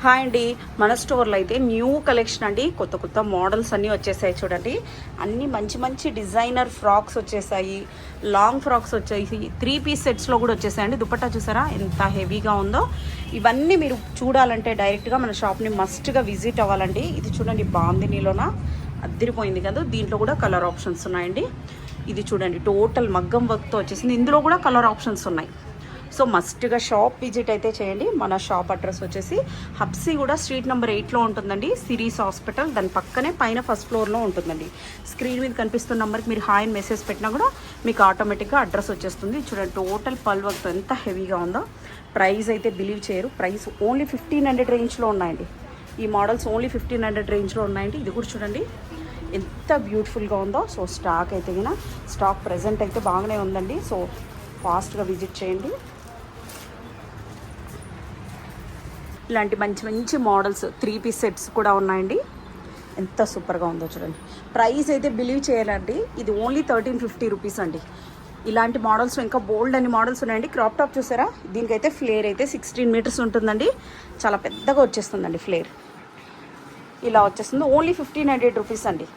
Hi అండి, మన స్టోర్లో అయితే న్యూ కలెక్షన్ అండి. కొత్త కొత్త మోడల్స్ అన్నీ వచ్చేసాయి చూడండి. అన్నీ మంచి మంచి డిజైనర్ ఫ్రాక్స్ వచ్చేసాయి, లాంగ్ ఫ్రాక్స్ వచ్చాయి, 3 పీస్ సెట్స్లో కూడా వచ్చేసాయండి. దుపట్టా చూసారా ఎంత హెవీగా ఉందో. ఇవన్నీ మీరు చూడాలంటే డైరెక్ట్గా మన షాప్ని మస్ట్గా విజిట్ అవ్వాలండి. ఇది చూడండి, బాందినీలోన అద్దరిపోయింది కదా. దీంట్లో కూడా కలర్ ఆప్షన్స్ ఉన్నాయండి. ఇది చూడండి, టోటల్ మగ్గం వర్క్తో వచ్చేసింది. ఇందులో కూడా కలర్ ఆప్షన్స్ ఉన్నాయి. సో మస్ట్గా షాప్ విజిట్ అయితే చేయండి. మన షాప్ అడ్రస్ వచ్చేసి హబ్సీ కూడా స్ట్రీట్ నెంబర్ 8లో ఉంటుందండి. సిరీస్ హాస్పిటల్ దాని పక్కనే పైన ఫస్ట్ ఫ్లోర్లో ఉంటుందండి. స్క్రీన్ మీద కనిపిస్తున్న నెంబర్కి మీరు హాయ్ అని మెసేజ్ పెట్టినా కూడా మీకు ఆటోమేటిక్గా అడ్రస్ వచ్చేస్తుంది. చూడండి, టోటల్ పల్ వర్క్ ఎంత హెవీగా ఉందో. ప్రైస్ అయితే బిలీవ్ చేయరు, ప్రైస్ ఓన్లీ 1500 రేంజ్లో ఉన్నాయండి. ఈ మోడల్స్ ఓన్లీ 1500 రేంజ్లో ఉన్నాయండి. ఇది కూడా చూడండి ఎంత బ్యూటిఫుల్గా ఉందో. సో స్టాక్ అయితే కినా స్టాక్ ప్రజెంట్ అయితే బాగానే ఉందండి. సో ఫాస్ట్గా విజిట్ చేయండి. ఇలాంటి మంచి మంచి మోడల్స్ 3 పీస్ సెట్స్ కూడా ఉన్నాయండి. ఎంత సూపర్గా ఉందో చూడండి. ప్రైస్ అయితే బిలీవ్ చేయాలండి, ఇది ఓన్లీ 1350 రూపీస్ అండి. ఇలాంటి మోడల్స్ ఇంకా బోల్డ్ అని మోడల్స్ ఉన్నాయండి. క్రాప్ టాప్ చూసారా, దీనికైతే ఫ్లేర్ అయితే 16 మీటర్స్ ఉంటుందండి. చాలా పెద్దగా వచ్చేస్తుందండి ఫ్లేర్. ఇలా వచ్చేస్తుంది. ఓన్లీ 1500 రూపీస్ అండి.